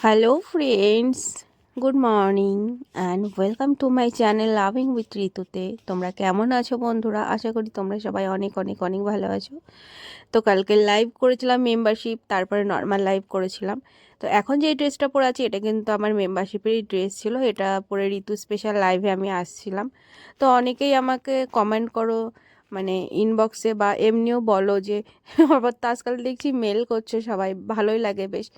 Hello friends, good morning and welcome to my channel loving with ঋতুতে। তোমরা কেমন আছো বন্ধুরা? আশা করি তোমরা সবাই অনেক অনেক অনেক ভালো আছো। তো কালকে লাইভ করেছিলাম মেম্বারশিপ, তারপরে নর্মাল লাইভ করেছিলাম। তো এখন যে ড্রেসটা পরে আছি এটা কিন্তু আমার মেম্বারশিপেরই ড্রেস ছিল। এটা পরে ঋতু স্পেশাল লাইভে আমি আসছিলাম। তো অনেকেই আমাকে কমেন্ট করো, মানে ইনবক্সে বা এমনিও বলো যে আবার তো আজকাল দেখছি মেল করছে সবাই, ভালোই লাগে বেশ।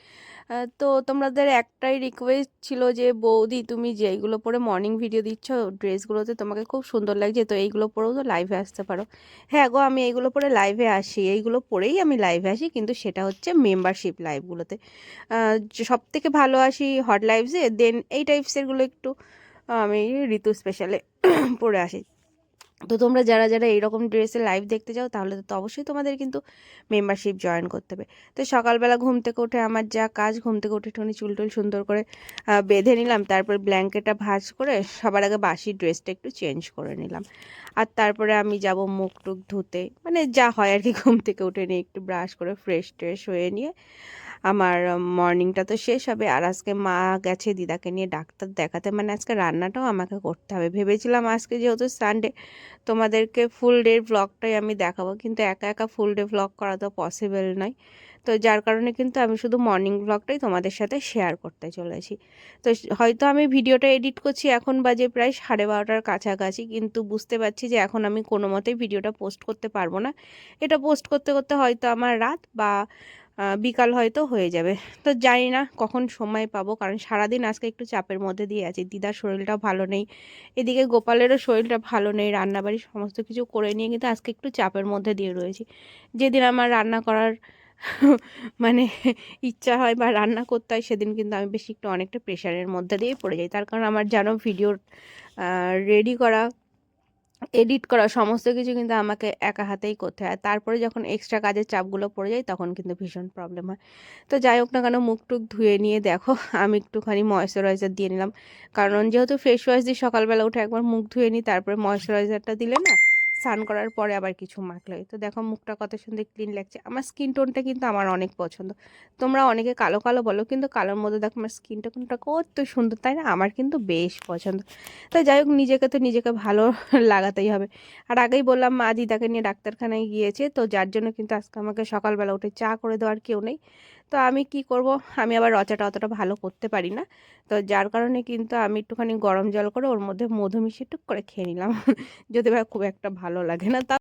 তো তোমাদের একটাই রিকোয়েস্ট ছিল যে বৌদি তুমি যেইগুলো পরে মর্নিং ভিডিও দিচ্ছ ড্রেসগুলোতে তোমাকে খুব সুন্দর লাগছে, তো এইগুলো পরেও তো লাইভে আসতে পারো। হ্যাঁ গো, আমি এইগুলো পরে লাইভে আসি, এইগুলো পরেই আমি লাইভে আসি, কিন্তু সেটা হচ্ছে মেম্বারশিপ লাইভগুলোতে। সব থেকে ভালো আসি হট লাইভসে, দেন এই টাইপসেরগুলো একটু আমি ঋতু স্পেশালে পরে আসি। তো তোমরা যারা যারা এইরকম ড্রেসে লাইভ দেখতে চাও তাহলে তো অবশ্যই তোমাদের কিন্তু মেম্বারশিপ জয়েন করতে হবে। তো সকালবেলা ঘুম থেকে উঠে আমার যা কাজ, ঘুম থেকে উঠে একটুখানি চুল টুল সুন্দর করে বেঁধে নিলাম, তারপর ব্ল্যাঙ্কেটটা ভাঁজ করে সবার আগে বাসি ড্রেসটা একটু চেঞ্জ করে নিলাম। আর তারপরে আমি যাব মুখ টুক ধুতে, মানে যা হয় আর কি, ঘুম থেকে উঠে নিয়ে একটু ব্রাশ করে ফ্রেশ ট্রেশ হয়ে নিয়ে আমার মর্নিংটা তো শেষ হবে। আর আজকে মা গেছে দিদাকে নিয়ে ডাক্তার দেখাতে, মানে আজকে রান্নাটাও আমাকে করতে হবে। ভেবেছিলাম আজকে যেহেতু সানডে তোমাদেরকে ফুল ডে ভ্লগটাই আমি দেখাবো, কিন্তু একা একা ফুল ডে ভ্লগ করা তো পসিবল নয়। তো যার কারণে কিন্তু আমি শুধু মর্নিং ভ্লগটাই তোমাদের সাথে শেয়ার করতে চলেছি। তো হয়তো আমি ভিডিওটা এডিট করছি, এখন বাজে প্রায় 12:30টার কাছাকাছি, কিন্তু বুঝতে পারছি যে এখন আমি কোনো মতেই ভিডিওটা পোস্ট করতে পারবো না। এটা পোস্ট করতে করতে হয়তো আমার রাত বা বিকাল হয়তো হয়ে যাবে। তো জানি না কখন সময় পাবো, কারণ সারাদিন আজকে একটু চাপের মধ্যে দিয়ে আছি। দিদার শরীরটাও ভালো নেই, এদিকে গোপালেরও শরীরটা ভালো নেই, রান্নাবাড়ি সমস্ত কিছু করে নিয়ে কিন্তু আজকে একটু চাপের মধ্যে দিয়ে রয়েছি। যেদিন আমার রান্না করার মানে ইচ্ছা হয় বা রান্না করতে হয়, সেদিন কিন্তু আমি বেশি একটু অনেকটা প্রেশারের মধ্যে দিয়ে পড়ে যাই। তার কারণ আমার যেন ভিডিও রেডি করা, এডিট করা সমস্ত কিছু কিন্তু আমাকে একা হাতেই করতে হয়। তারপরে যখন এক্সট্রা কাজের চাপগুলো পড়ে যায় তখন কিন্তু ভীষণ প্রবলেম হয়। তো যাই হোক না কেন, মুখ টুক ধুয়ে নিয়ে দেখো আমি একটুখানি ময়েশ্চারাইজার দিয়ে নিলাম, কারণ যেহেতু ফেস ওয়াশ দিয়ে সকালবেলা উঠে একবার মুখ ধুয়ে নিই, তারপরে ময়েশ্চারাইজারটা দিলে না স্নান করার পরে আবার কিছু মাখলে হয়। তো দেখো মুখটা কত সুন্দর ক্লিন লাগছে। আমার স্কিন টোনটা কিন্তু আমার অনেক পছন্দ। তোমরা অনেকে কালো কালো বলো, কিন্তু কালোর মধ্যে দেখো আমার স্কিন টোনটা কত সুন্দর, তাই না? আমার কিন্তু বেশ পছন্দ। তাই যাই হোক, নিজেকে তো নিজেকে ভালো লাগাতেই হবে। আর আগেই বললাম মা দিদাকে নিয়ে ডাক্তারখানায় গিয়েছে, তো যার জন্য কিন্তু আজকে আমাকে সকালবেলা উঠে চা করে দেওয়ার কেউ নেই। তো আমি কি করব, আমি আবার রচাটা অতটা ভালো করতে পারি না। তো যার কারণে কিন্তু আমি একটুখানি গরম জল করে ওর মধ্যে মধু মিশিয়ে টুক করে খেয়ে নিলাম। যদি বা খুব একটা ভালো লাগে না।